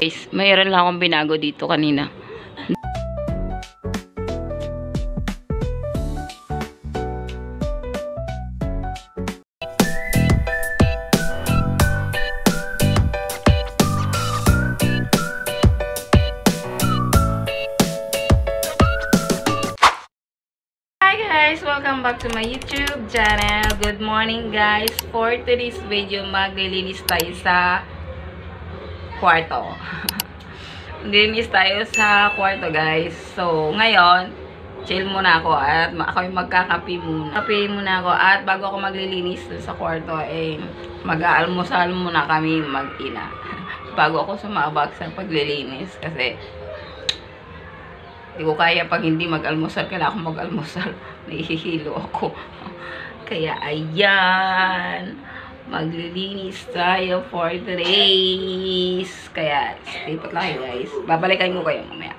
Guys, mayroon lang akong binago dito kanina. Hi guys! Welcome back to my YouTube channel. Good morning guys! For today's video, maglilinis tayo sa kwarto. Maglilinis tayo sa kwarto guys. So, ngayon, chill muna ako at ako yung magkakape muna. Kape muna ako at bago ako maglilinis sa kwarto, mag-aalmusal muna kami mag-ina. Bago ako sumabak sa paglilinis kasi hindi ko kaya pag hindi mag-almusal. Kailangan akong mag-almusal. Nahihilo ako. Kaya, ayan. Maglilinis tayo for today's. Kaya, stay put lang guys. Babalikan ko kayo mamaya.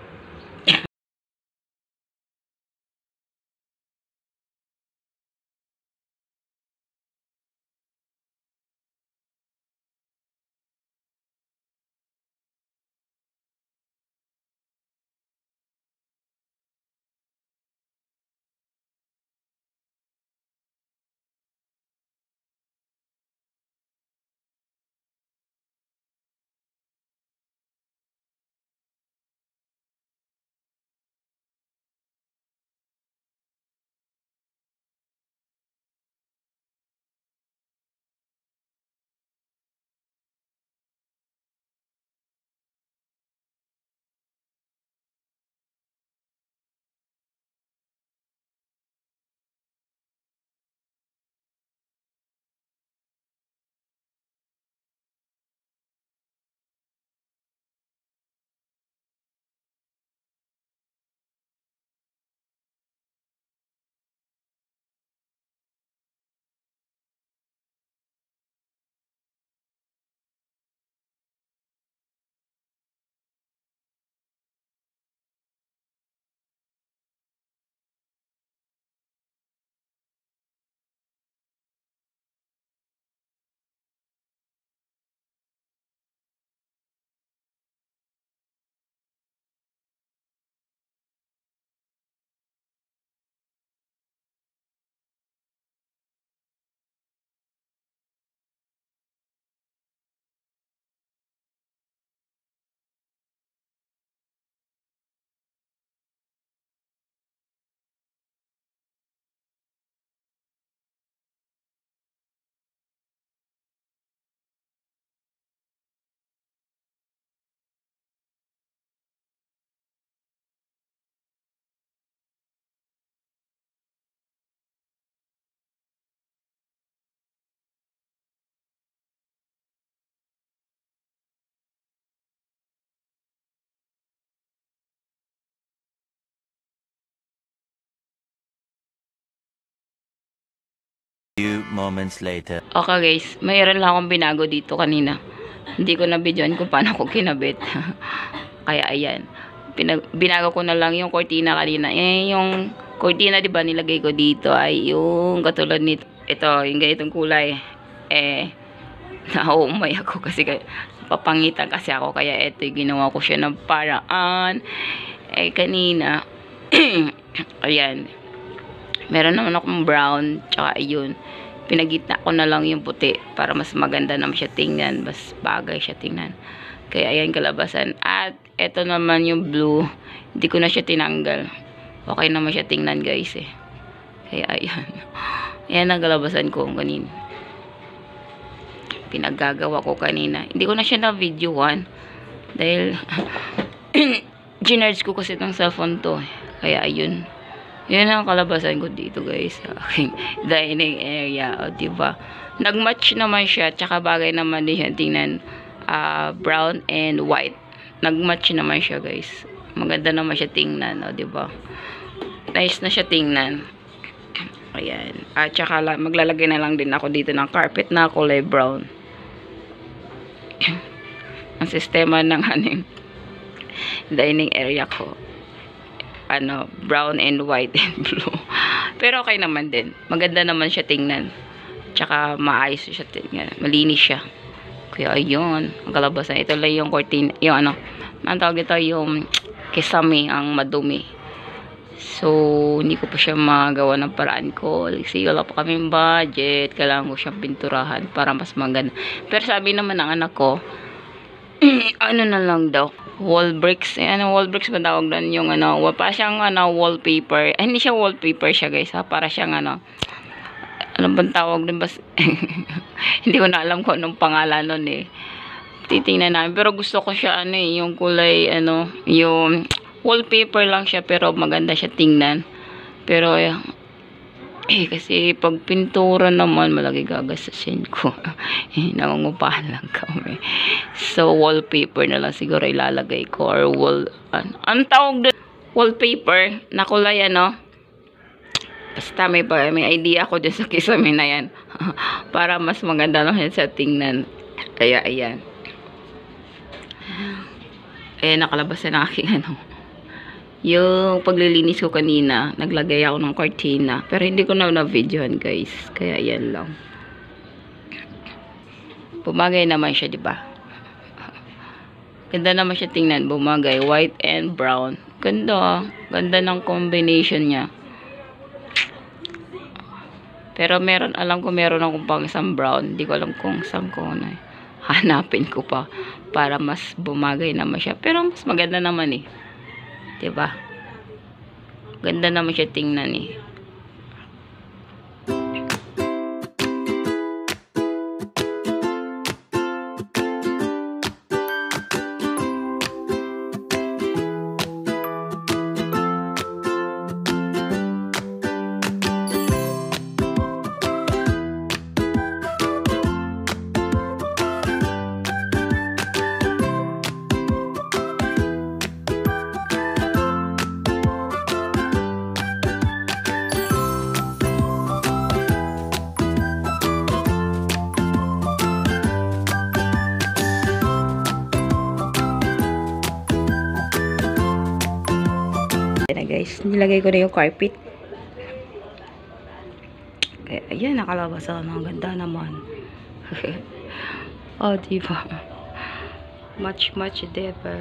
Few moments later. Okay guys, mayroon lang akong binago dito kanina. Hindi ko na videoan kung paano ko kinabit. Kaya ayan. Binago ko na lang yung cortina kanina. Yung cortina, di ba, nilagay ko dito ay yung katulad nito. Ito, yung ganitong kulay. Naumay ako kasi papangitan kasi ako. Kaya ito, ginawa ko siya ng paraan. Kanina, ayan. Meron naman akong brown, tsaka ayun. Pinagitna ko na lang yung puti para mas maganda naman siya tingnan. Mas bagay siya tingnan. Kaya ayan kalabasan. At eto naman yung blue. Hindi ko na siya tinanggal. Okay naman siya tingnan guys eh. Kaya ayan. Ayan ang kalabasan ko kanina. Pinaggagawa ko kanina. Hindi ko na siya na-videoan. Dahil ginerge ko kasi itong cellphone to. Kaya ayun. Yan ang kalabasan ko dito guys sa aking dining area, o diba? Nagmatch naman siya, tsaka bagay naman din siya tingnan, brown and white. Nagmatch naman siya guys. Maganda naman siya tingnan, o diba? Nice na siya tingnan. Ayan. At tsaka maglalagay na lang din ako dito ng carpet na kulay brown. Ang sistema ng dining area ko, brown and white and blue. Pero okay naman din. Maganda naman siya tingnan. Tsaka maayos siya tingnan. Malinis siya. Kaya ayun, ang kalabasan. Ito lang yung cortina, yung ano, ang tawag dito, yung kisame, ang madumi. So, hindi ko pa siya magawa ng paraan ko. Kasi wala pa kaming budget. Kailangan ko siyang pinturahan para mas maganda. Pero sabi naman ng anak ko, ano na lang daw, wall bricks. Wall bricks ba tawag doon? Yung ano, pa siyang wallpaper. Hindi siya wallpaper siya guys ha. Para siyang ano bang tawag doon? Hindi ko na alam kung anong pangalan nun eh. Titingnan namin. Pero gusto ko siya yung kulay, yung wallpaper lang siya pero maganda siya tingnan. Pero kasi pag pintura naman malaki gagastusin ko. Nangungupahan lang kami. So wallpaper na lang siguro ilalagay ko or ang tawag doon wallpaper na kulay basta may idea ako dyan sa kisame na yan. Para mas maganda lang yan sa tingnan. Kaya ayan. Nakalabas na aking yung paglilinis ko kanina, naglagay ako ng cortina. Pero hindi ko na videohan guys. Kaya yan lang. Bumagay naman siya, di ba? Ganda naman siya tingnan. Bumagay. White and brown. Ganda. Ganda ng combination niya. Pero alam ko meron akong pang isang brown. Hindi ko alam kung saan ko hanapin ko pa. Para mas bumagay naman siya. Pero mas maganda naman eh. Diba? Ganda naman siya tingnan eh. Ayan na guys, nilagay ko na yung carpet. Kaya ayan, nakalabas ako ng ganda naman. Oh, diba? Much better.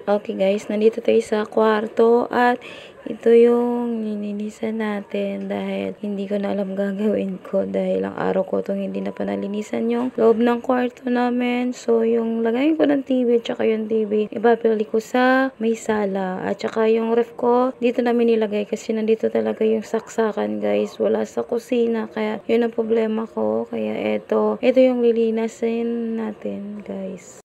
Okay guys, nandito tayo sa kwarto at ito yung nilinisan natin dahil hindi ko na alam gagawin ko dahil ang araw ko itong hindi na panalinisan yung loob ng kwarto namin. So yung lagayin ko ng TV at saka yung TV ibabili ko sa may sala at saka yung ref ko dito namin nilagay kasi nandito talaga yung saksakan guys, wala sa kusina kaya yun ang problema ko. Kaya ito yung lilinasin natin guys.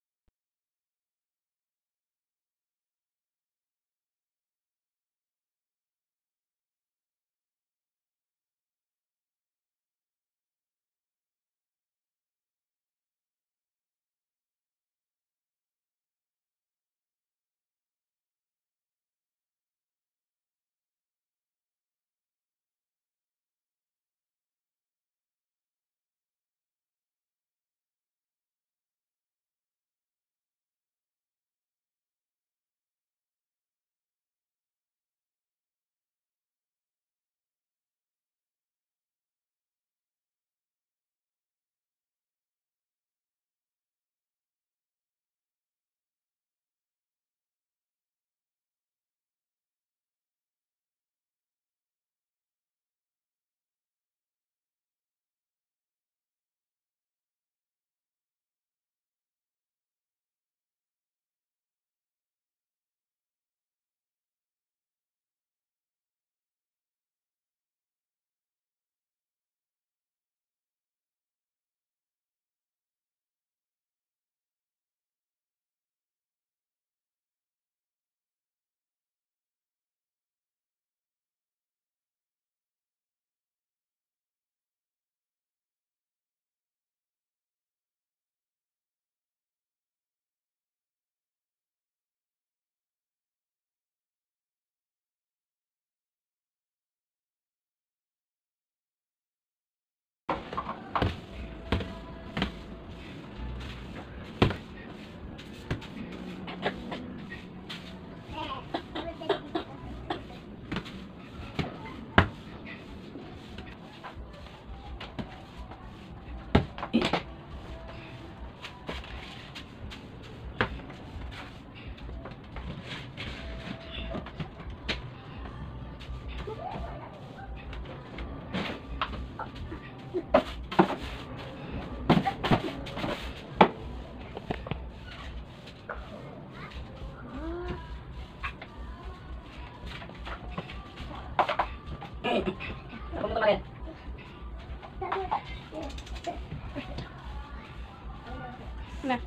Pumunta ka rin. Na.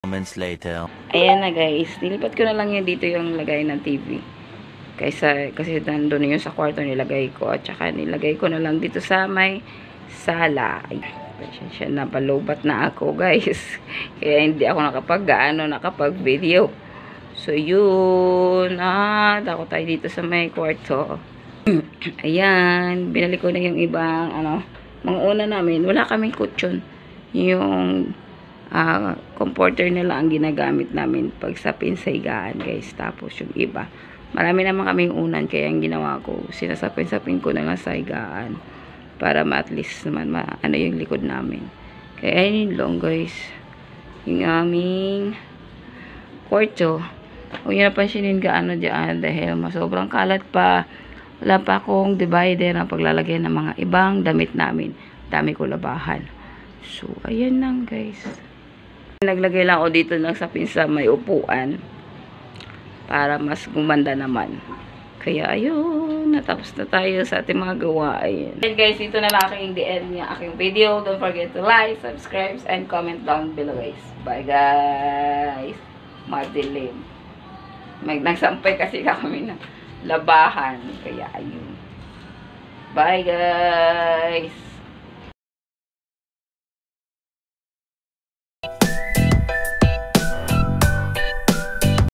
Moments later. Ayan na guys, nilipat ko na lang yun dito yung lagay ng TV. Kasi nandun yun sa kwarto nilagay ko. At saka nilagay ko na lang dito sa may sala. Ay, pasensya na, palobat na ako guys. Kaya hindi ako nakapag-video. So yun, ako tayo dito sa may kwarto. Ayan, binalik ko na yung ibang, mga una namin, wala kaming kutsyon. Yung comforter nila ang ginagamit namin pag sa pinsaygaan guys. Tapos yung iba, marami naman kaming unan, kaya ang ginawa ko, sinasapin-sapin ko na lang sa higaan para at least naman yung likod namin. Kaya yun lang guys, yung aming kwarto. Huwag nyo napansinin gaano dyan dahil sobrang kalat pa. Wala pa akong divider na paglalagay ng mga ibang damit namin. Dami ko labahan. So ayan lang guys. Naglagay lang ako dito ng sapin sa may upuan para mas gumanda naman. Kaya ayun, natapos na tayo sa ating mga gawain. And guys, ito na lang aking end niya aking video. Don't forget to like, subscribe, and comment down below guys. Bye guys. Madilim. Nagsampay kasi kami ng labahan. Kaya ayun. Bye guys.